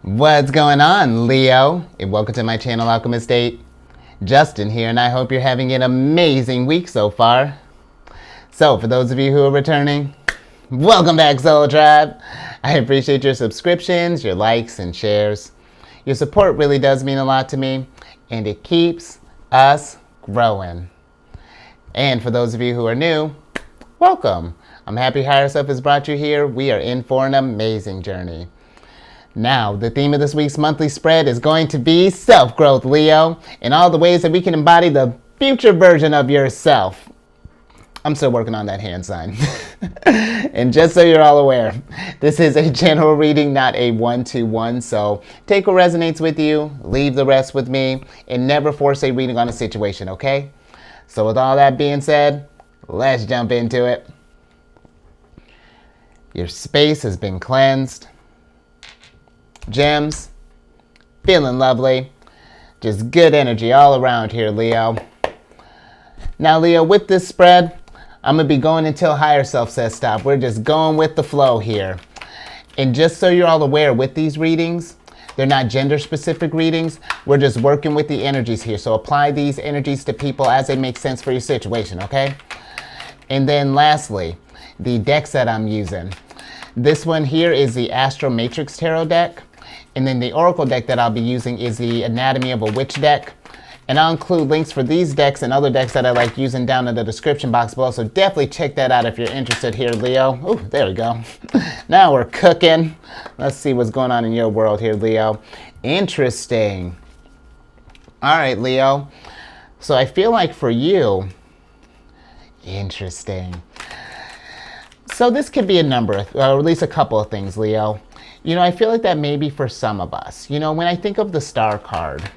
What's going on, Leo? And welcome to my channel, Alchemist. Justin here, and I hope you're having an amazing week so far. So, for those of you who are returning, welcome back, Soul Tribe. I appreciate your subscriptions, your likes, and shares. Your support really does mean a lot to me, and it keeps us growing. And for those of you who are new, welcome. I'm happy Higher Self has brought you here. We are in for an amazing journey. Now, the theme of this week's monthly spread is going to be self-growth, Leo, and all the ways that we can embody the future version of yourself. I'm still working on that hand sign. And just so you're all aware, this is a general reading, not a one-to-one, so take what resonates with you, leave the rest with me, and never force a reading on a situation, okay? So with all that being said, let's jump into it. Your space has been cleansed. Gems, feeling lovely, just good energy all around here, Leo. Now, Leo, with this spread, I'm going to be going until Higher Self says stop. We're just going with the flow here. And just so you're all aware, with these readings, they're not gender-specific readings. We're just working with the energies here. So apply these energies to people as they make sense for your situation, okay? And then lastly, the decks that I'm using. This one here is the Astro Matrix Tarot deck. And then the Oracle deck that I'll be using is the Anatomy of a Witch deck. And I'll include links for these decks and other decks that I like using down in the description box below. So definitely check that out if you're interested here, Leo. Oh, there we go. Now we're cooking. Let's see what's going on in your world here, Leo. Interesting. All right, Leo. So I feel like for you, interesting. So this could be a number of, or at least a couple of things, Leo. You know, I feel like that maybe for some of us. You know, when I think of the Star card,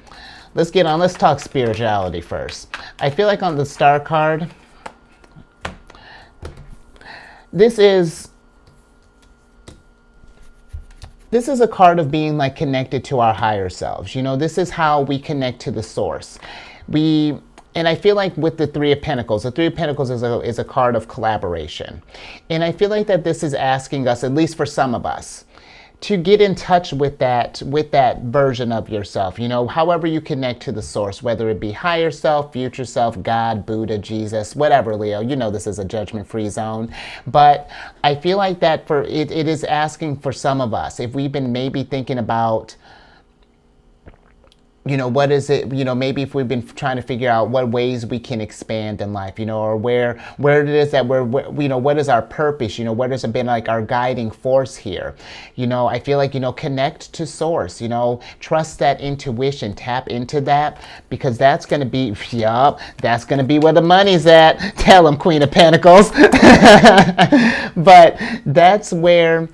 let's talk spirituality first. I feel like on the Star card, this is a card of being like connected to our higher selves. You know, this is how we connect to the source. And I feel like with the Three of Pentacles is a card of collaboration. And I feel like that this is asking us, at least for some of us, to get in touch with that version of yourself, you know, however you connect to the source, whether it be higher self, future self, God, Buddha, Jesus, whatever, Leo. You know this is a judgment-free zone. But I feel like that it is asking for some of us, if we've been maybe thinking about, you know, what is it, you know, maybe if we've been trying to figure out what ways we can expand in life, you know, or where it is that you know, what is our purpose, you know, what has been like our guiding force here. You know, I feel like, you know, connect to source, you know, trust that intuition, tap into that, because that's going to be, that's going to be where the money's at. Tell them, Queen of Pentacles. But that's where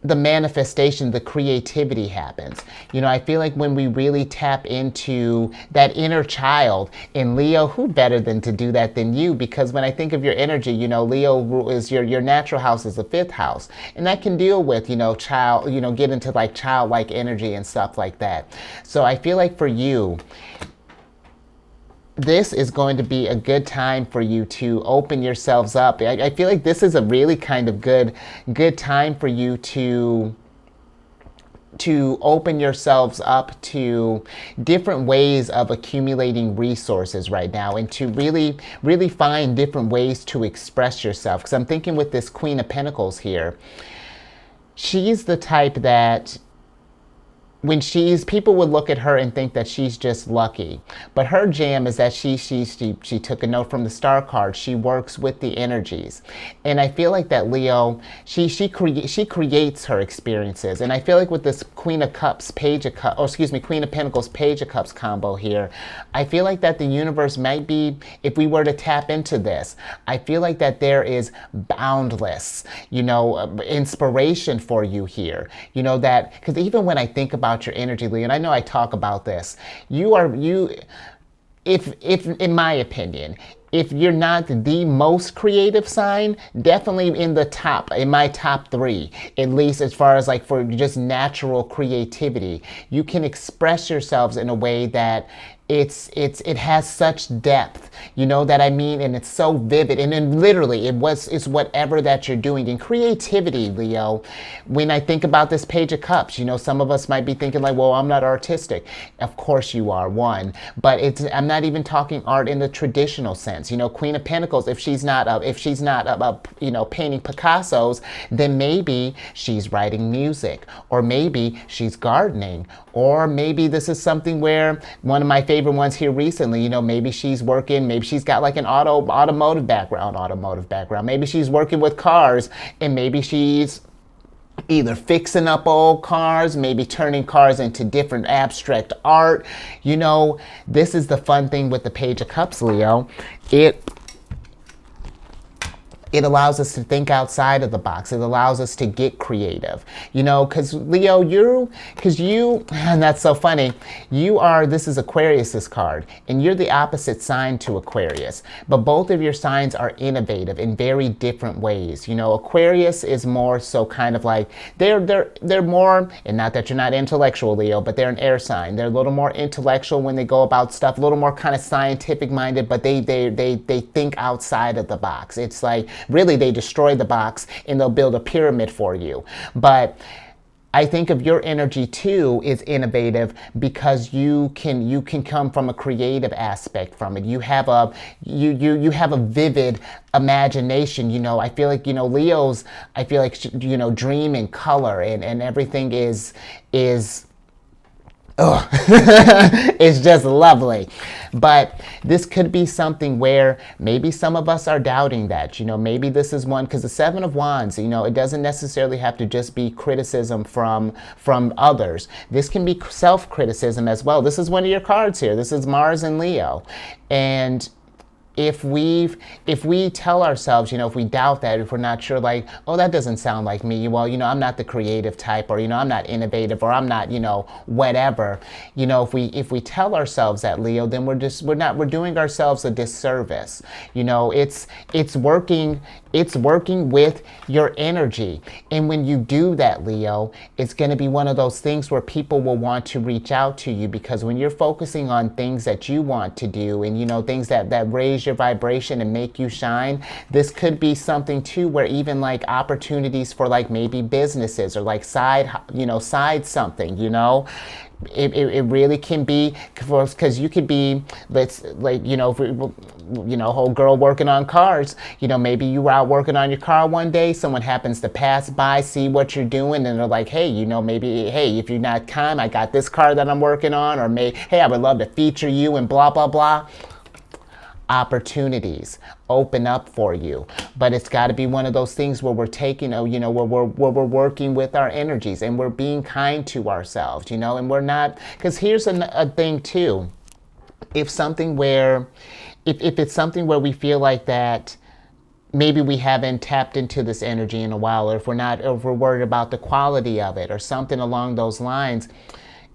the manifestation, the creativity happens. You know, I feel like when we really tap into that inner child, and Leo, who better than to do that than you? Because when I think of your energy, you know, Leo is your natural house is the 5th house. And that can deal with, you know, get into like childlike energy and stuff like that. So I feel like for you, this is going to be a good time for you to open yourselves up. I feel like this is a really kind of good time for you to open yourselves up to different ways of accumulating resources right now, and to really find different ways to express yourself. Because I'm thinking with this Queen of Pentacles here, she's the type that when people would look at her and think that she's just lucky. But her jam is that she took a note from the Star card. She works with the energies. And I feel like that Leo, she creates her experiences. And I feel like with this Queen of Pentacles, Page of Cups combo here, I feel like that the universe might be, if we were to tap into this, I feel like that there is boundless, you know, inspiration for you here. You know, that, because even when I think about your energy, Leo, and I know I talk about this, if in my opinion, if you're not the most creative sign, definitely in my top 3, at least as far as like for just natural creativity. You can express yourselves in a way that it has such depth, you know that I mean, and it's so vivid, and then literally it's whatever that you're doing. And creativity, Leo, when I think about this Page of Cups, you know, some of us might be thinking like, well, I'm not artistic. Of course you are, one, but I'm not even talking art in the traditional sense. You know, Queen of Pentacles, if she's not you know, painting Picassos, then maybe she's writing music, or maybe she's gardening, or maybe this is something where one of my favorite ones here recently, you know, maybe she's working, maybe she's got like an automotive background. Maybe she's working with cars, and maybe she's either fixing up old cars, maybe turning cars into different abstract art. You know, this is the fun thing with the Page of Cups, Leo. It allows us to think outside of the box. It allows us to get creative, you know, because Leo, and that's so funny, this is Aquarius's card, and you're the opposite sign to Aquarius, but both of your signs are innovative in very different ways. You know, Aquarius is more so kind of like, they're more, and not that you're not intellectual, Leo, but they're an air sign. They're a little more intellectual when they go about stuff, a little more kind of scientific minded, but they think outside of the box. It's like, really, they destroy the box and they'll build a pyramid for you. But I think of your energy too is innovative because you can come from a creative aspect from it. You have a vivid imagination. You know, I feel like, you know, Leos, I feel like, you know, dream in color, and everything is oh, it's just lovely. But this could be something where maybe some of us are doubting that. You know, maybe this is one, because the Seven of Wands, you know, it doesn't necessarily have to just be criticism from others. This can be self-criticism as well. This is one of your cards here. This is Mars and Leo. And if we tell ourselves, you know, if we doubt that, if we're not sure, like, oh, that doesn't sound like me, well, you know, I'm not the creative type, or, you know, I'm not innovative, or I'm not, you know, whatever, you know, if we tell ourselves that, Leo, then we're doing ourselves a disservice. You know, it's working with your energy. And when you do that, Leo, it's going to be one of those things where people will want to reach out to you, because when you're focusing on things that you want to do, and, you know, things that raise your vibration and make you shine, this could be something too where even like opportunities for like maybe businesses, or like side something, you know, it really can be, because you could be, you know, whole girl working on cars, you know, maybe you were out working on your car one day, someone happens to pass by, see what you're doing, and they're like, hey, you know, maybe, hey, if you're not time, I got this car that I'm working on, or hey, I would love to feature you and blah, blah, blah. Opportunities open up for you, but it's got to be one of those things where we're taking, you know, where we're working with our energies, and we're being kind to ourselves, you know, and we're not, because here's a thing too, if it's something where we feel like that maybe we haven't tapped into this energy in a while, or if we're worried about the quality of it, or something along those lines,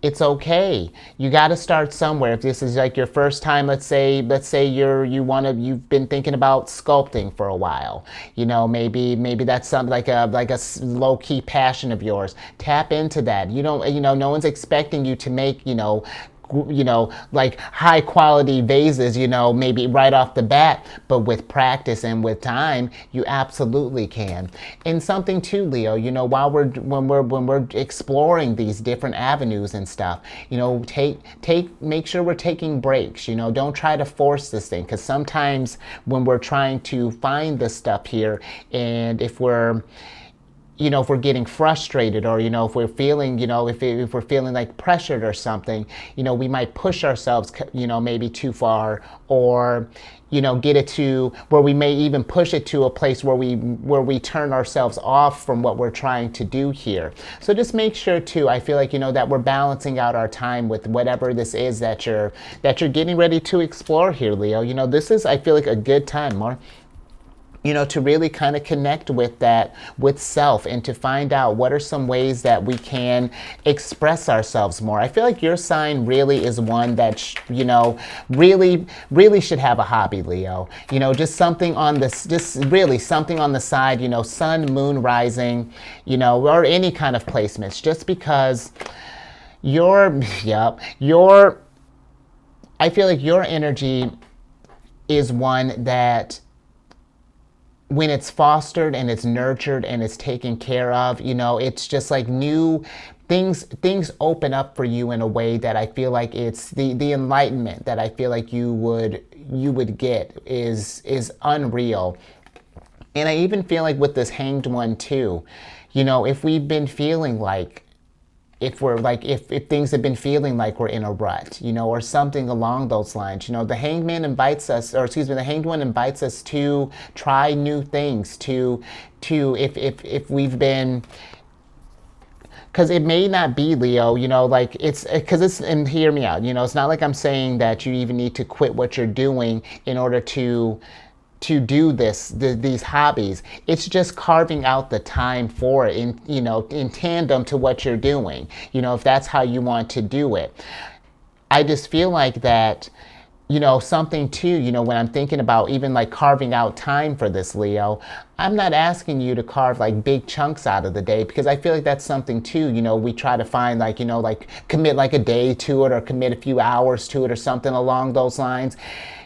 it's okay. You got to start somewhere. If this is like your first time, let's say you've been thinking about sculpting for a while. You know, maybe that's something like a low key passion of yours. Tap into that. You don't, you know, no one's expecting you to make, you know, like high quality vases, you know, maybe right off the bat, but with practice and with time, you absolutely can. And something too, Leo, you know, when we're exploring these different avenues and stuff, you know, make sure we're taking breaks, you know, don't try to force this thing, because sometimes when we're trying to find this stuff here, and if we're getting frustrated, or, you know, if we're feeling, you know, if we're feeling like pressured or something, you know, we might push ourselves, you know, maybe too far, or, you know, get it to where we may even push it to a place where we turn ourselves off from what we're trying to do here. So just make sure too, I feel like, you know, that we're balancing out our time with whatever this is that you're getting ready to explore here, Leo. You know, this is, I feel like, a good time, more, you know, to really kind of connect with self, and to find out what are some ways that we can express ourselves more. I feel like your sign really is one that, you know, really should have a hobby, Leo. You know, just something on something on the side, you know, sun, moon, rising, you know, or any kind of placements, just because your I feel like your energy is one that when it's fostered and it's nurtured and it's taken care of, it's just like new things open up for you in a way that I feel like it's the enlightenment that I feel like you would get is unreal. And I even feel like with this hanged one too, if we've been feeling like if things have been feeling like we're in a rut, or something along those lines, the hanged man invites us, or excuse me, the hanged one invites us to try new things, to if we've been, because it may not be, Leo, like and hear me out, it's not like I'm saying that you even need to quit what you're doing in order to do these hobbies. It's just carving out the time for it in tandem to what you're doing, if that's how you want to do it. I just feel like that, something too, when I'm thinking about even like carving out time for this, Leo, I'm not asking you to carve like big chunks out of the day, because I feel like that's something too, we try to find like, like commit like a day to it or commit a few hours to it or something along those lines,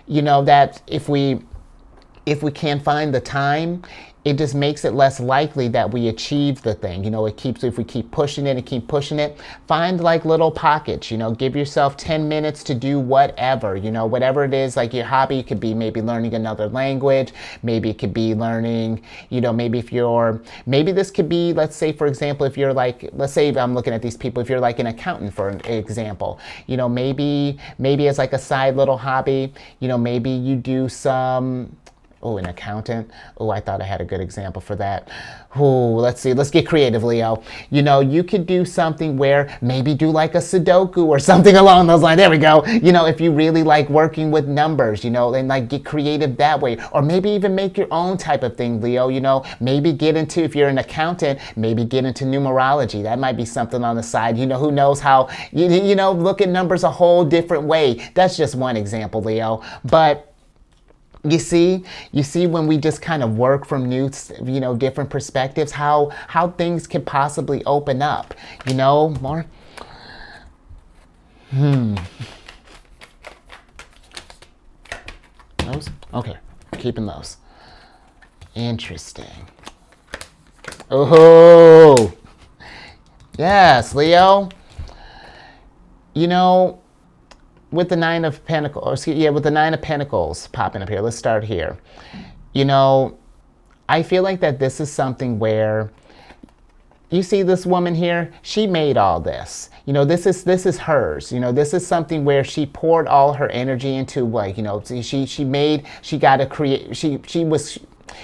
that if we can't find the time, it just makes it less likely that we achieve the thing. If we keep pushing it and keep pushing it, find like little pockets, give yourself 10 minutes to do whatever, whatever it is, like your hobby could be maybe learning another language, maybe it could be learning, maybe this could be, let's say, for example, if you're like, let's say I'm looking at these people, if you're like an accountant, for an example, maybe as like a side little hobby, maybe you do some, an accountant. I thought I had a good example for that. Let's see. Let's get creative, Leo. You could do something where maybe do like a Sudoku or something along those lines. There we go. If you really like working with numbers, and like get creative that way. Or maybe even make your own type of thing, Leo. Maybe get into, if you're an accountant, maybe get into numerology. That might be something on the side. Who knows how, look at numbers a whole different way. That's just one example, Leo. But you see when we just kind of work from new, different perspectives, how things can possibly open up, more. Those? Okay, keeping those. Interesting. Oh, yes, Leo. With the Nine of Pentacles, with the Nine of Pentacles popping up here, let's start here. I feel like that this is something where, you see this woman here, she made all this. This is hers. This is something where she poured all her energy into, like,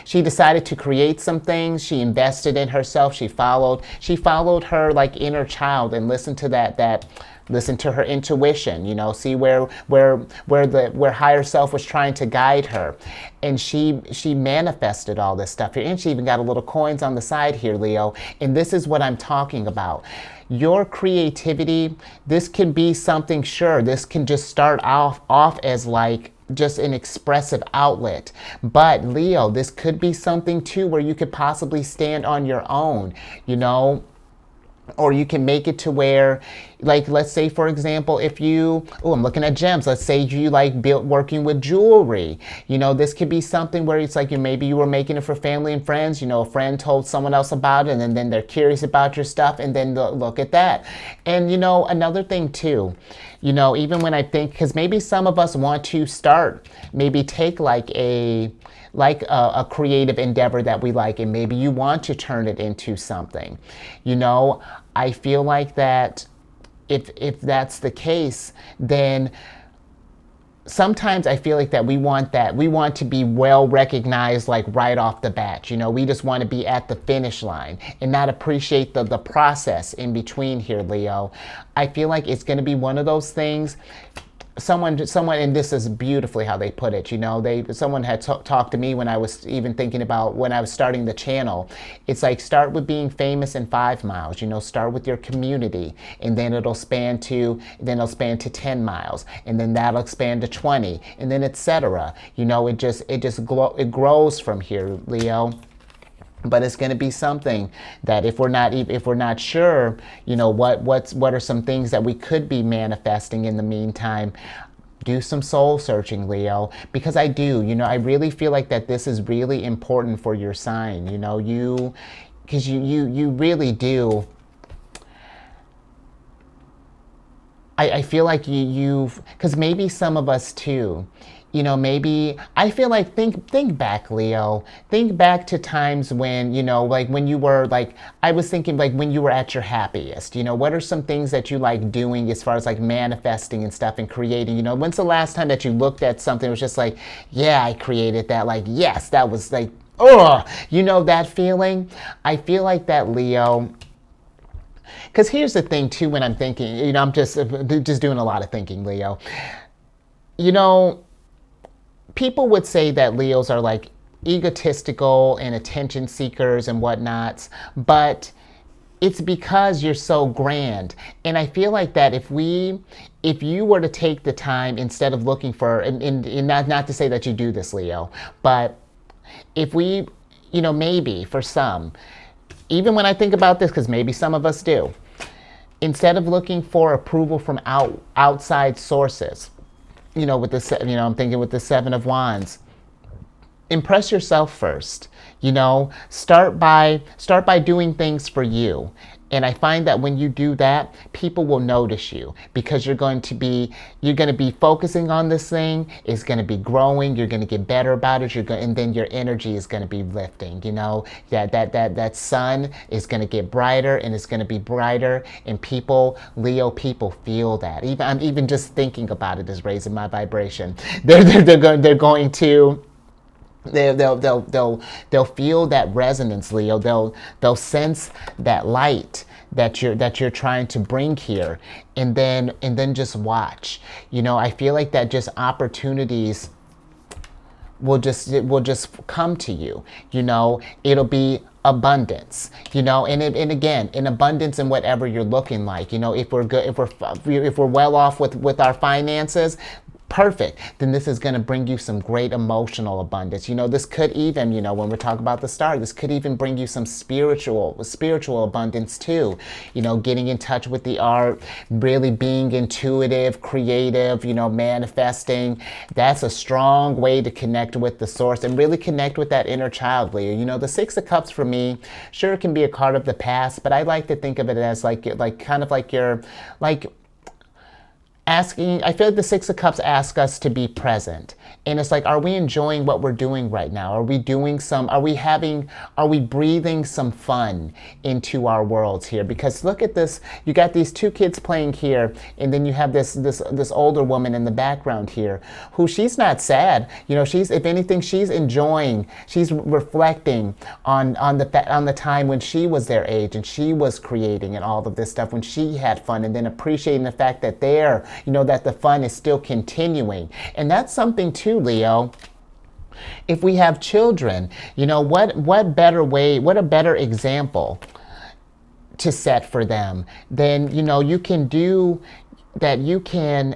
she decided to create some things. She invested in herself. She followed her like inner child and listened to listen to her intuition, see where higher self was trying to guide her. And she manifested all this stuff here. And she even got a little coins on the side here, Leo. And this is what I'm talking about. Your creativity, this can be something, sure, this can just start off as like just an expressive outlet. But Leo, this could be something too where you could possibly stand on your own, or you can make it to where, like, let's say, for example, if you, I'm looking at gems. Let's say you like working with jewelry. This could be something where it's like maybe you were making it for family and friends. A friend told someone else about it, and then they're curious about your stuff, and then look at that. And another thing too, even when I think, because maybe some of us want to start, maybe take like a creative endeavor that we like, and maybe you want to turn it into something. I feel like that if that's the case, then sometimes I feel like that we want to be well recognized, like right off the bat. We just want to be at the finish line and not appreciate the process in between here, Leo. I feel like it's going to be one of those things. Someone, and this is beautifully how they put it, someone had talked to me when I was even thinking about when I was starting the channel. It's like, start with being famous in 5 miles, start with your community, and then it'll span to 10 miles, and then that'll expand to 20, and then etc. It grows from here, Leo. But it's going to be something that if we're not sure, what are some things that we could be manifesting in the meantime, do some soul searching, Leo, because I do, I really feel like that this is really important for your sign, because you really do. I feel like you've, because maybe some of us too, maybe I feel like think back, Leo. Think back to times when, like when you were like, I was thinking like when you were at your happiest, what are some things that you like doing as far as like manifesting and stuff and creating, when's the last time that you looked at something, it was just like, yeah, I created that, like, yes, that was like, oh, that feeling? I feel like that, Leo. Because here's the thing too, when I'm thinking, I'm just doing a lot of thinking, Leo. People would say that Leos are like egotistical and attention seekers and whatnots, but it's because you're so grand. And I feel like that if you were to take the time instead of looking for, and not to say that you do this, Leo, but if we, maybe for some, even when I think about this, because maybe some of us do, instead of looking for approval from outside sources, with this, I'm thinking with the Seven of Wands, impress yourself first. Start by doing things for you. And I find that when you do that, people will notice you because you're going to be focusing on this thing. It's going to be growing. You're going to get better about it. And then your energy is going to be lifting. That sun is going to get brighter and it's going to be brighter. And Leo people feel that. I'm even just thinking about it is raising my vibration. They're going to. They'll feel that resonance, Leo. They'll sense that light that you're trying to bring here, and then just watch. I feel like that just opportunities will just come to you. It'll be abundance, and again, in abundance in whatever you're looking like. If we're good, if we're well off with our finances, perfect, then this is going to bring you some great emotional abundance. This could even, when we're talking about the star, this could even bring you some spiritual abundance too. Getting in touch with the art, really being intuitive, creative, manifesting. That's a strong way to connect with the source and really connect with that inner child, Leo. The Six of Cups for me, sure, it can be a card of the past, but I like to think of it as like kind of like your, like, asking, I feel like the Six of Cups ask us to be present. And it's like, are we enjoying what we're doing right now? Are we breathing some fun into our worlds here? Because look at this, you got these two kids playing here, and then you have this older woman in the background here, who she's not sad. She's, if anything, she's enjoying, she's reflecting on the time when she was their age and she was creating and all of this stuff, when she had fun, and then appreciating the fact that that the fun is still continuing. And that's something too, Leo. If we have children, what better way, what a better example to set for them than, you can do that, you can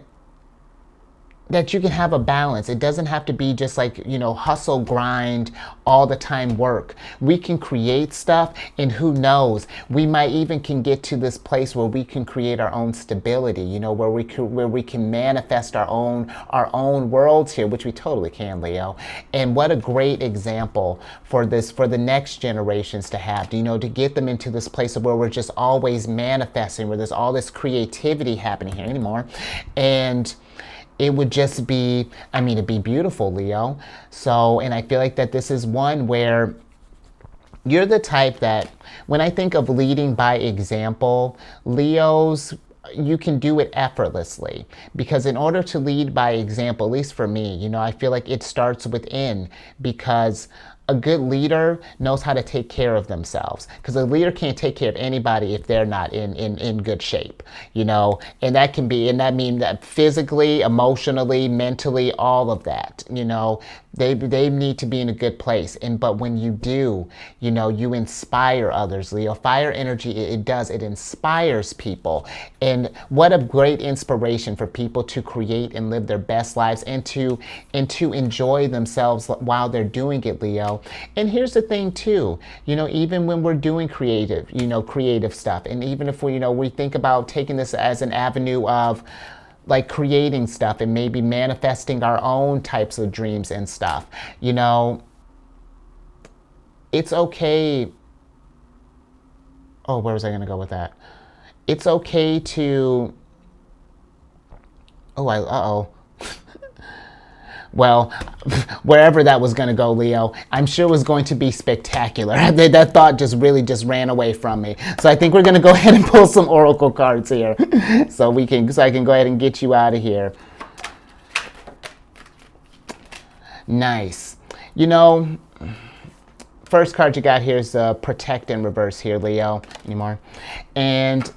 have a balance. It doesn't have to be just like, hustle, grind, all the time work. We can create stuff, and who knows, we might even can get to this place where we can create our own stability, where we can manifest our own worlds here, which we totally can, Leo. And what a great example for the next generations to have, to get them into this place of where we're just always manifesting, where there's all this creativity happening here anymore. And it would just be, it'd be beautiful, Leo. So, and I feel like that this is one where you're the type that, when I think of leading by example, Leos, you can do it effortlessly. Because in order to lead by example, at least for me, I feel like it starts within, because a good leader knows how to take care of themselves, because a leader can't take care of anybody if they're not in good shape, and that means that physically, emotionally, mentally, all of that, they need to be in a good place. But when you do, you inspire others, Leo. Fire energy, it inspires people. And what a great inspiration for people to create and live their best lives, and to enjoy themselves while they're doing it, Leo. And here's the thing too, even when we're doing creative stuff, and even if we think about taking this as an avenue of like creating stuff and maybe manifesting our own types of dreams and stuff. You know, it's okay. Oh, where was I going to go with that? It's okay to. Oh, uh-oh. Well, wherever that was going to go, Leo, I'm sure was going to be spectacular. That thought just really just ran away from me. So I think we're going to go ahead and pull some oracle cards here, so I can go ahead and get you out of here. Nice. You know, first card you got here is Protect in reverse here, Leo. Anymore, and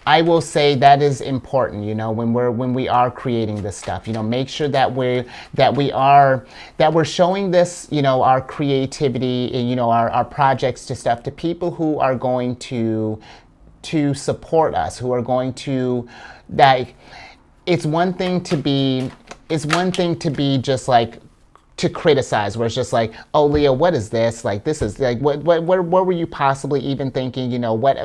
I will say that is important, you know, when we are creating this stuff. You know, make sure that we're showing this, you know, our creativity and, you know, our projects to stuff to people who are going to support us, who are going to, like, it's one thing to be just like to criticize, where it's just like, oh, Leo, what is this? Like, this is like, what were you possibly even thinking? You know, what.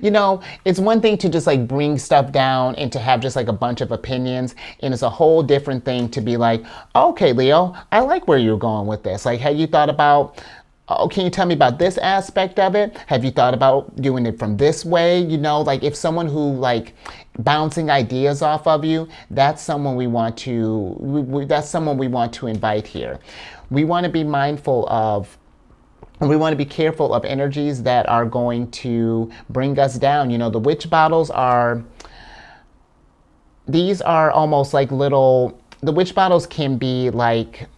You know, it's one thing to just like bring stuff down and to have just like a bunch of opinions, and it's a whole different thing to be like, okay, Leo, I like where you're going with this. Like, have you thought about, oh, can you tell me about this aspect of it? Have you thought about doing it from this way? You know, like if someone who like bouncing ideas off of you, that's someone we want to, that's someone we want to invite here. We want to be mindful of, and we want to be careful of energies that are going to bring us down. You know, the witch bottles are, these are almost like little, the witch bottles can be like,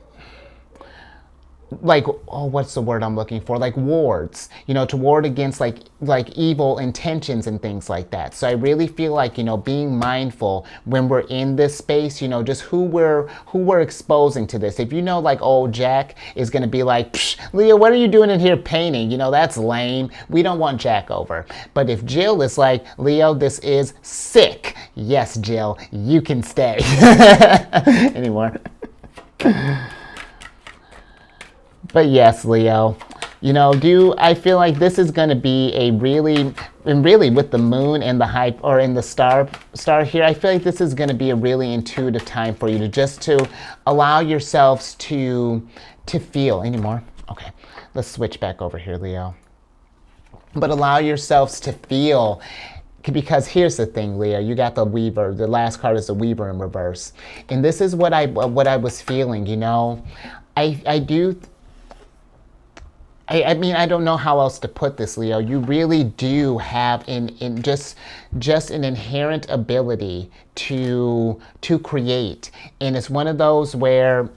oh, what's the word I'm looking for? Like wards, you know, to ward against like evil intentions and things like that. So I really feel like, you know, being mindful when we're in this space, you know, just who we're exposing to this. If you know, like, oh, Jack is going to be like, Leo, what are you doing in here painting? You know, that's lame. We don't want Jack over. But if Jill is like, Leo, this is sick. Yes, Jill, you can stay. Anymore. But yes, Leo, you know, I feel like this is going to be a really, and really with the moon and the hype, or in the star here, I feel like this is going to be a really intuitive time for you to just to allow yourselves to feel. Anymore? Okay, let's switch back over here, Leo. But allow yourselves to feel, because here's the thing, Leo, you got the Weaver. The last card is the Weaver in reverse. And this is what I was feeling, you know. I mean, I don't know how else to put this, Leo. You really do have just an inherent ability to create. And it's one of those where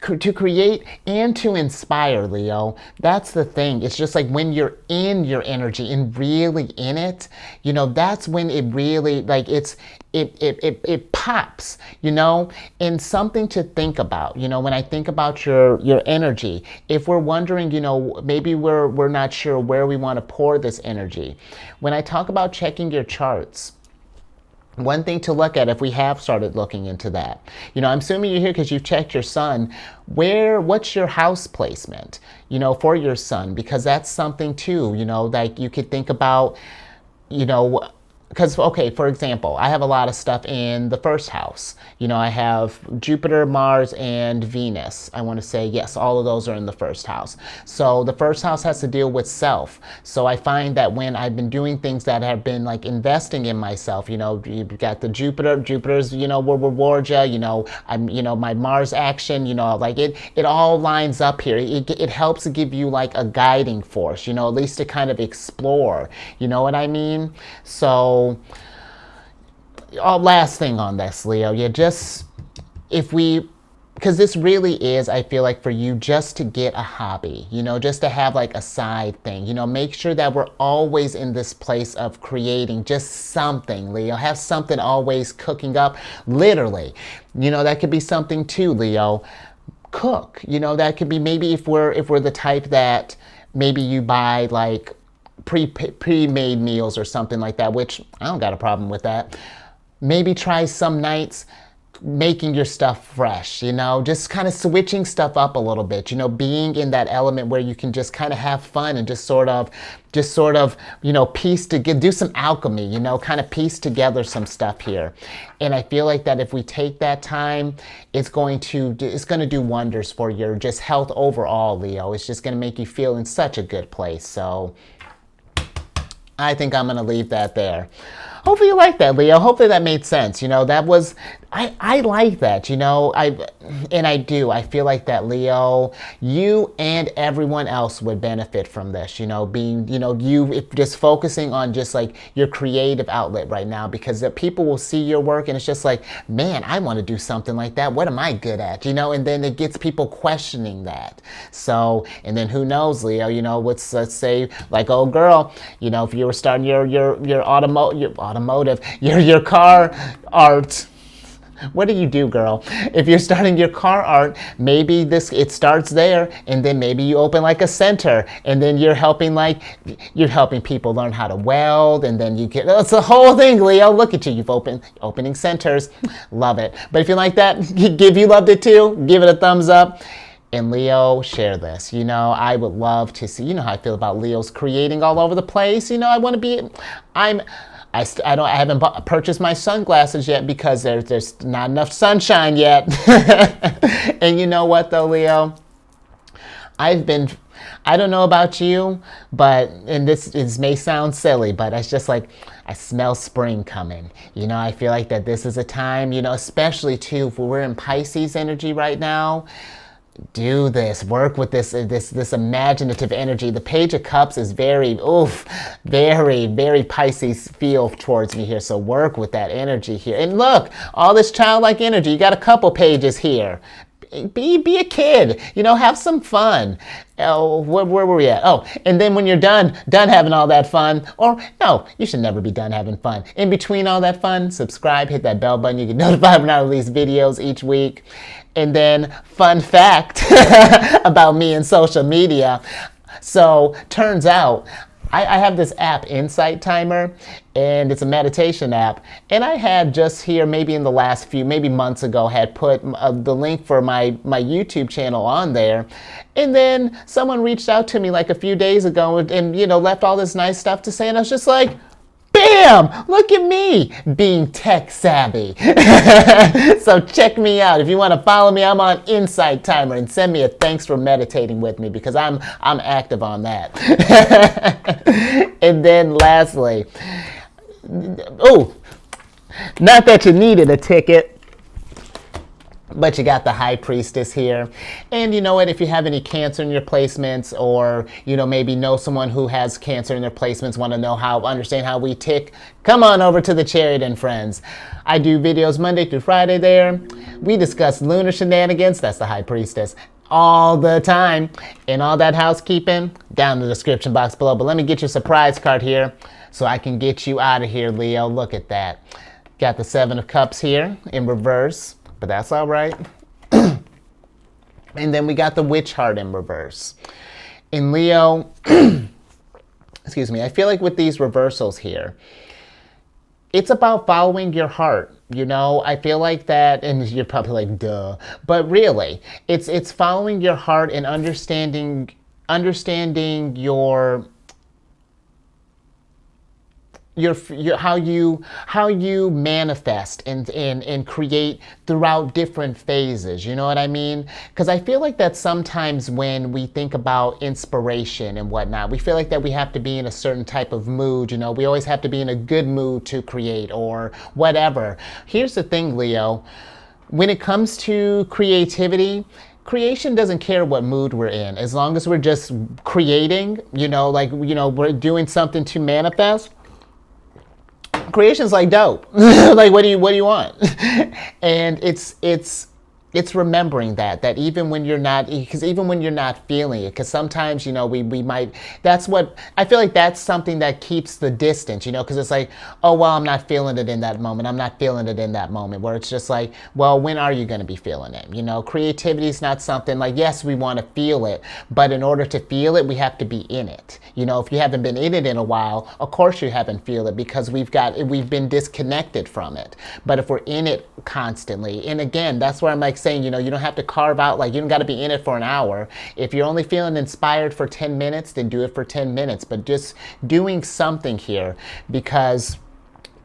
to create and to inspire, Leo. That's the thing. It's just like when you're in your energy and really in it, you know, that's when it really, like, it pops, you know. And something to think about, you know, when I think about your energy, if we're wondering, you know, maybe we're not sure where we want to pour this energy. When I talk about checking your charts, one thing to look at, if we have started looking into that, you know, I'm assuming you're here because you've checked your sun. What's your house placement, you know, for your sun? Because that's something too, you know, like you could think about, you know, because, okay, for example, I have a lot of stuff in the first house. You know, I have Jupiter, Mars, and Venus. I want to say, yes, all of those are in the first house. So the first house has to deal with self. So I find that when I've been doing things that have been like investing in myself, you know, you've got the Jupiter's, you know, will reward you, you know, my Mars action, you know, like it all lines up here. It helps to give you like a guiding force, you know, at least to kind of explore, you know what I mean? So, last thing on this, Leo, because this really is, I feel like, for you just to get a hobby, you know, just to have like a side thing, you know, make sure that we're always in this place of creating just something, Leo. Have something always cooking up, literally, you know. That could be something too, Leo. Cook, you know, that could be, maybe if we're the type that maybe you buy like pre-made meals or something like that, which I don't got a problem with that. Maybe try some nights making your stuff fresh, you know, just kind of switching stuff up a little bit, you know, being in that element where you can just kind of have fun and just sort of, you know, do some alchemy, you know, kind of piece together some stuff here. And I feel like that if we take that time, it's going to do wonders for your just health overall, Leo. It's just going to make you feel in such a good place. So I think I'm going to leave that there. Hopefully you like that, Leo. Hopefully that made sense. You know, that was, I like that, you know, I feel like that, Leo, you and everyone else would benefit from this, you know, being, you know, just focusing on just like your creative outlet right now, because people will see your work and it's just like, man, I want to do something like that. What am I good at? You know, and then it gets people questioning that. So, and then who knows, Leo, you know, let's say like, oh girl, you know, if you were starting your car art. What do you do, girl? If you're starting your car art, maybe it starts there, and then maybe you open like a center, and then you're helping people learn how to weld, and then it's the whole thing, Leo. Look at you, you've opening centers. Love it. But if you like that, you loved it too, give it a thumbs up. And Leo, share this. You know, I would love to see, you know how I feel about Leos creating all over the place. You know, I haven't purchased my sunglasses yet because there's not enough sunshine yet. And you know what though, Leo? I don't know about you, and this may sound silly, but it's just like, I smell spring coming. You know, I feel like that this is a time, you know, especially too, if we're in Pisces energy right now, do this, work with this imaginative energy. The Page of Cups is very Pisces feel towards me here. So work with that energy here. And look, all this childlike energy. You got a couple pages here. Be a kid, you know, have some fun. Oh, where were we at? Oh, and then when you're done having all that fun, or no, you should never be done having fun. In between all that fun, subscribe, hit that bell button. You get notified when I release videos each week. And then, fun fact about me and social media. So, turns out, I have this app, Insight Timer, and it's a meditation app. And I had just here, maybe in the last maybe months ago, had put the link for my YouTube channel on there. And then someone reached out to me like a few days ago and you know, left all this nice stuff to say. And I was just like, bam! Look at me being tech savvy. So check me out. If you want to follow me, I'm on Insight Timer, and send me a thanks for meditating with me, because I'm active on that. And then lastly, oh, not that you needed a ticket, but you got the High Priestess here. And you know what, if you have any Cancer in your placements, or you know, maybe know someone who has Cancer in their placements, want to understand how we tick, come on over to the Chariot and Friends. I do videos Monday through Friday there. We discuss lunar shenanigans, that's the High Priestess, all the time. And all that housekeeping down in the description box below. But let me get your surprise card here so I can get you out of here, Leo. Look at that. Got the Seven of Cups here in reverse, but that's all right. And then we got the Witch Heart in reverse. In Leo, excuse me, I feel like with these reversals here, it's about following your heart. You know, I feel like that, and you're probably like, duh, but really, it's following your heart and understanding your how you manifest and create throughout different phases. You know what I mean? Because I feel like that sometimes when we think about inspiration and whatnot, we feel like that we have to be in a certain type of mood. You know, we always have to be in a good mood to create or whatever. Here's the thing, Leo. When it comes to creativity, creation doesn't care what mood we're in, as long as we're just creating. You know, like, you know, we're doing something to manifest. Creation's like dope. Like, what do you want? And it's it's remembering that even when you're not, because even when you're not feeling it, because sometimes, you know, we might, that's what I feel like, that's something that keeps the distance, you know, because it's like, oh well, I'm not feeling it in that moment, I'm not feeling it in that moment, where it's just like, well, when are you going to be feeling it? You know, creativity is not something like, yes, we want to feel it, but in order to feel it, we have to be in it. You know, if you haven't been in it in a while, of course you haven't feel it, because we've been disconnected from it. But if we're in it constantly, and again, that's where I'm like saying, you know, you don't have to carve out, like, you don't got to be in it for an hour. If you're only feeling inspired for 10 minutes, then do it for 10 minutes, but just doing something here, because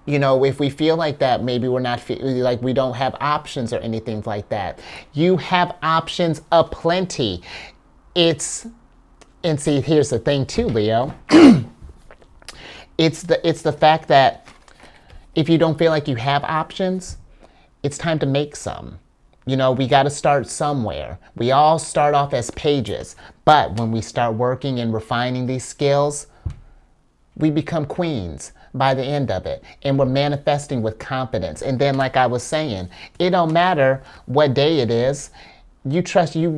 you know, if we feel like that, maybe we're not like we don't have options or anything like that. You have options aplenty. And see, here's the thing too, Leo. It's the fact that if you don't feel like you have options, it's time to make some. You know, we got to start somewhere. We all start off as pages, but when we start working and refining these skills, we become queens by the end of it, and we're manifesting with confidence. And then, like I was saying, it don't matter what day it is. You trust your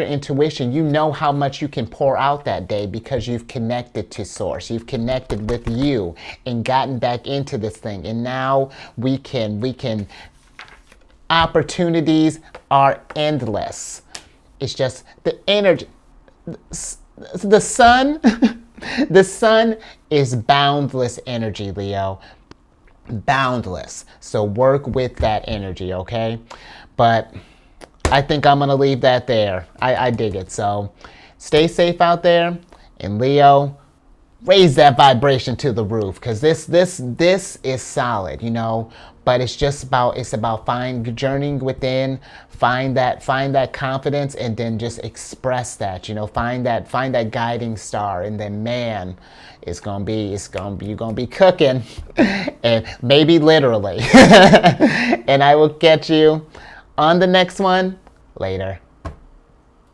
intuition. You know how much you can pour out that day because you've connected to source. You've connected with you and gotten back into this thing. And now we can opportunities are endless. It's just the energy. The sun the sun is boundless energy, Leo. Boundless. So work with that energy, okay? But I think I'm going to leave that there. I dig it. So stay safe out there. And Leo, raise that vibration to the roof, because this is solid, you know. But it's about journeying within, find that confidence, and then just express that, you know. Find that guiding star, and then man, you're gonna be cooking, and maybe literally. And I will catch you on the next one later.